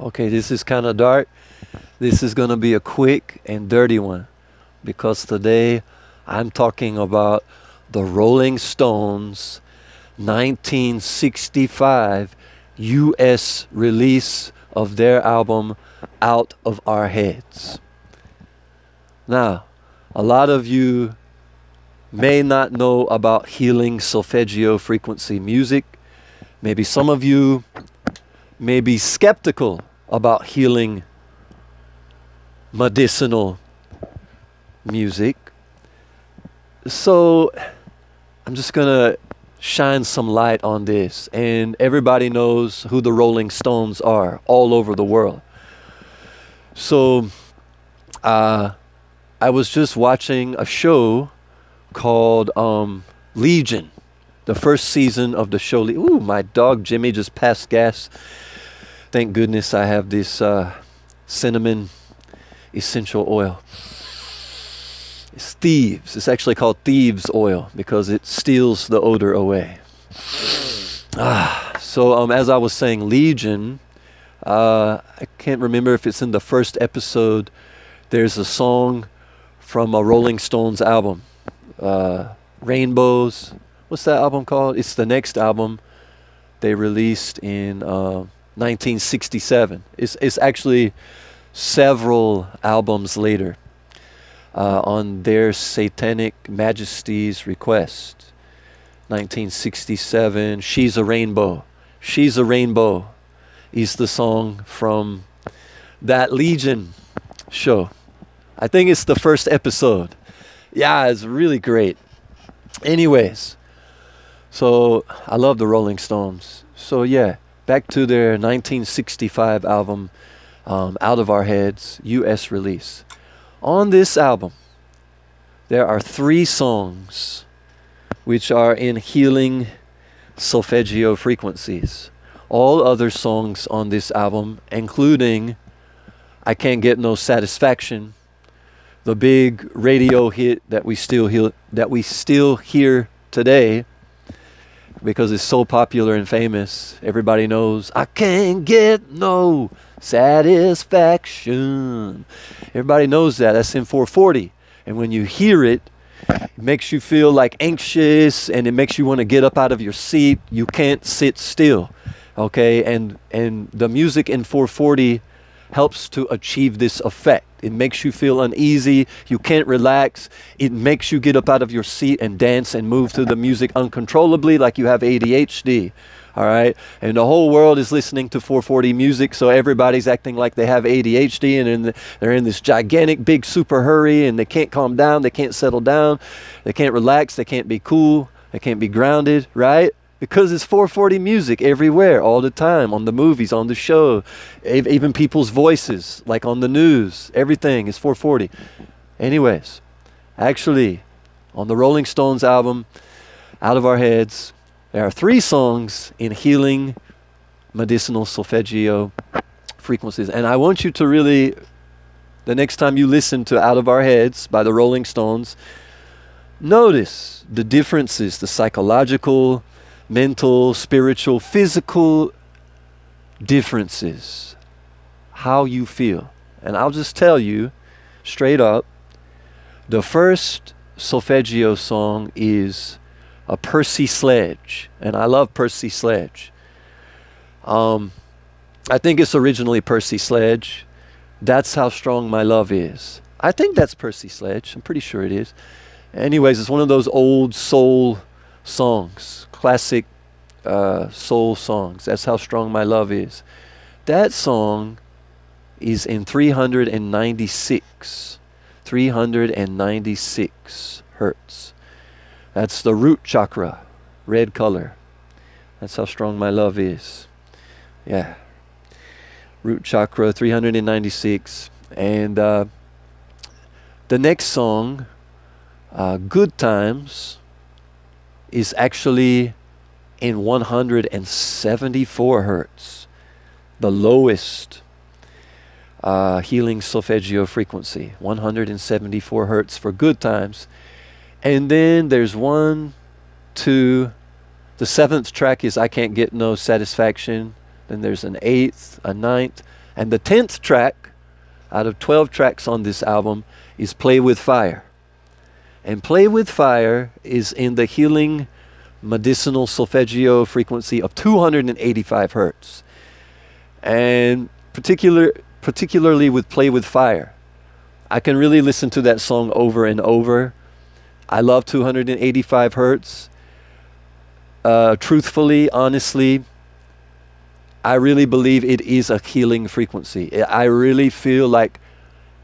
Okay, this is kind of dark. This is going to be a quick and dirty one because today I'm talking about the Rolling Stones 1965 US release of their album Out of Our Heads. Now, a lot of you may not know about healing solfeggio frequency music. Maybe some of you may be skeptical about healing medicinal music. So I'm just going to shine some light on this. And everybody knows who the Rolling Stones are all over the world. So I was just watching a show called Legion. The first season of the show. Ooh, my dog Jimmy just passed gas. Thank goodness I have this cinnamon essential oil. It's thieves. It's actually called thieves oil because it steals the odor away. So as I was saying, Legion, I can't remember if it's in the first episode. There's a song from a Rolling Stones album, Rainbows. What's that album called? It's the next album they released in 1967. It's actually several albums later on their Satanic Majesty's request. 1967, She's a Rainbow. She's a Rainbow is the song from that Legion show. I think it's the first episode. Yeah, it's really great. Anyways, so I love the Rolling Stones. So yeah, back to their 1965 album, Out of Our Heads, US release. On this album, there are 3 songs which are in healing solfeggio frequencies. All other songs on this album, including I Can't Get No Satisfaction, the big radio hit that we still hear today because it's so popular and famous. Everybody knows I can't get no satisfaction. Everybody knows that. That's in 440. And when you hear it, it makes you feel like anxious and it makes you want to get up out of your seat. You can't sit still. Okay? And the music in 440 helps to achieve this effect. It makes you feel uneasy. You can't relax. It makes you get up out of your seat and dance and move to the music uncontrollably like you have ADHD. All right? And the whole world is listening to 440 music, so everybody's acting like they have ADHD and they're in this gigantic big super hurry and they can't calm down. They can't settle down. They can't relax. They can't be cool. They can't be grounded, right? Because it's 440 music everywhere, all the time, on the movies, on the show, even people's voices, like on the news. Everything is 440. Anyways, actually, on the Rolling Stones album, Out of Our Heads, there are 3 songs in healing medicinal solfeggio frequencies. And I want you to really, the next time you listen to Out of Our Heads by the Rolling Stones, notice the differences, the psychological, mental, spiritual, physical differences, how you feel. And I'll just tell you straight up, the first solfeggio song is a Percy Sledge, and I love Percy Sledge. I think it's originally Percy Sledge. That's How Strong My Love Is. I think that's Percy Sledge. I'm pretty sure it is. Anyways, it's one of those old soul songs, classic soul songs. That's How Strong My Love Is. That song is in 396 hertz. That's the root chakra, red color. That's how strong my love is. Yeah. Root chakra, 396. And the next song, Good Times, is actually in 174 hertz, the lowest healing solfeggio frequency, 174 hertz for Good Times. And then there's 1, 2, the 7th track is I Can't Get No Satisfaction. Then there's an 8th, a 9th, And the 10th track out of 12 tracks on this album is Play With Fire. And Play With Fire is in the healing medicinal solfeggio frequency of 285 hertz. And particularly with Play With Fire, I can really listen to that song over and over. I love 285 hertz. Truthfully, honestly, I really believe it is a healing frequency. I really feel like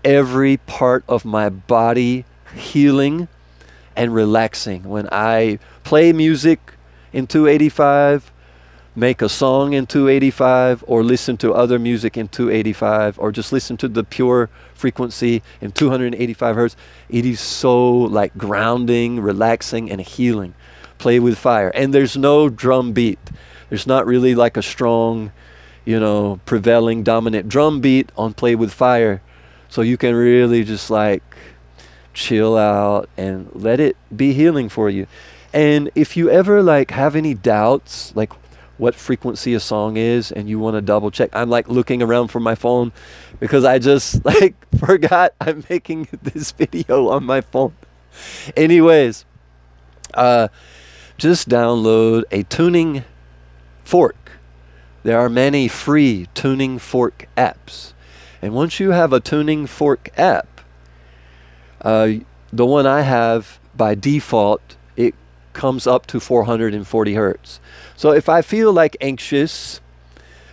every part of my body healing and relaxing when I play music in 285, make a song in 285, or listen to other music in 285, or just listen to the pure frequency in 285 hertz. It is so like grounding, relaxing, and healing. Play With Fire. And there's no drum beat. There's not really like a strong, you know, prevailing dominant drum beat on Play With Fire. So you can really just like chill out and let it be healing for you. And if you ever like have any doubts, like what frequency a song is, and you want to double check, I'm like looking around for my phone because I just like forgot I'm making this video on my phone. Anyways, just download a tuning fork. There are many free tuning fork apps. And once you have a tuning fork app, the one I have by default, it comes up to 440 hertz. So if I feel like anxious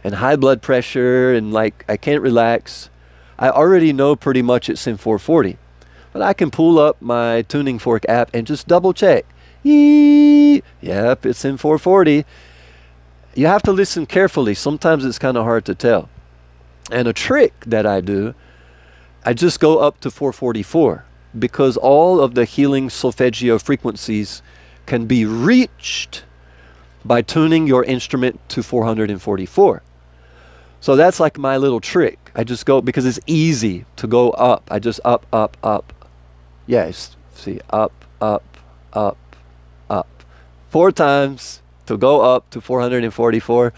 and high blood pressure and like I can't relax, I already know pretty much it's in 440. But I can pull up my tuning fork app and just double check. Yep, it's in 440. You have to listen carefully. Sometimes it's kind of hard to tell. And a trick that I do, I just go up to 444 because all of the healing solfeggio frequencies can be reached by tuning your instrument to 444. So that's like my little trick. I just go, because it's easy to go up. I just up, up, up. Yes, see, up, up, up, up. 4 times to go up to 444.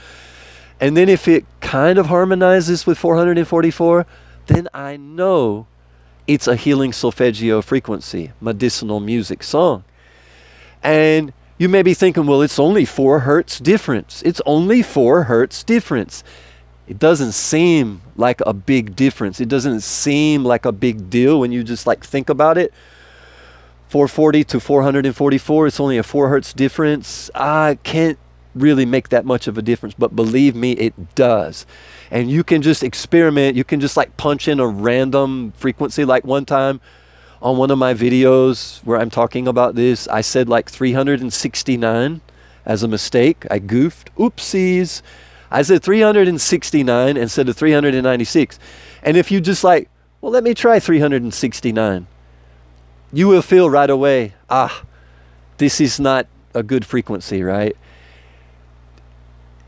And then if it kind of harmonizes with 444, then I know it's a healing solfeggio frequency, medicinal music song. And you may be thinking, well, it's only 4 hertz difference. It's only 4 hertz difference. It doesn't seem like a big difference. It doesn't seem like a big deal when you just like think about it. 440 to 444, it's only a 4 hertz difference. I can't really make that much of a difference, but believe me, it does. And you can just experiment. You can just like punch in a random frequency. Like one time on one of my videos where I'm talking about this, I said like 369 as a mistake. I goofed. Oopsies. I said 369 instead of 396. And if you just like, well, let me try 369, you will feel right away, this is not a good frequency, right?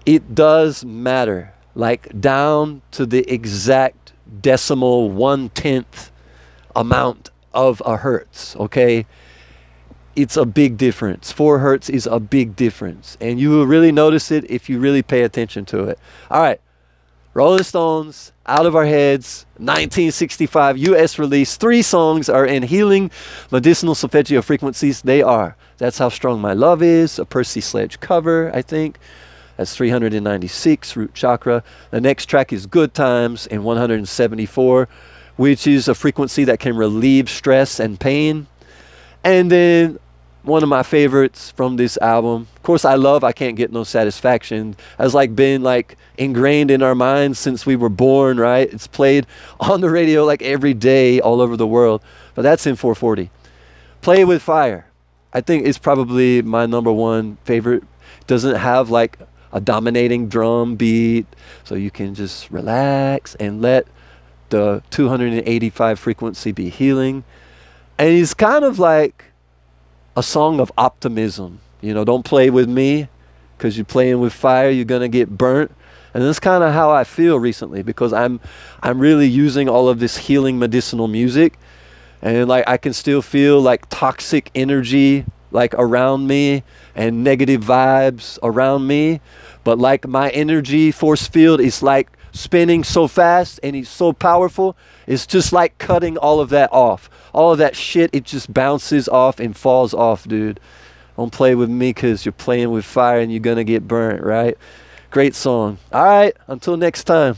It does matter, like down to the exact decimal 1/10 amount of a hertz, okay? It's a big difference. 4 hertz is a big difference. And you will really notice it if you really pay attention to it. All right, Rolling Stones, Out of Our Heads, 1965 US release. 3 songs are in healing medicinal solfeggio frequencies. They are That's How Strong My Love Is, a Percy Sledge cover, I think. That's 396, Root Chakra. The next track is Good Times in 174, which is a frequency that can relieve stress and pain. And then one of my favorites from this album, of course, I Can't Get No Satisfaction. Has like been like ingrained in our minds since we were born, right? It's played on the radio like every day all over the world. But that's in 440. Play With Fire, I think is probably my #1 favorite. Doesn't have like a dominating drum beat, so you can just relax and let the 285 frequency be healing. And it's kind of like a song of optimism. You know, don't play with me, because you're playing with fire, you're gonna get burnt. And that's kind of how I feel recently, because I'm really using all of this healing medicinal music, and like I can still feel like toxic energy like around me and negative vibes around me, but like my energy force field is like spinning so fast and he's so powerful. It's just like cutting all of that off. All of that shit, it just bounces off and falls off, dude. Don't play with me because you're playing with fire and you're going to get burnt, right? Great song. All right, until next time.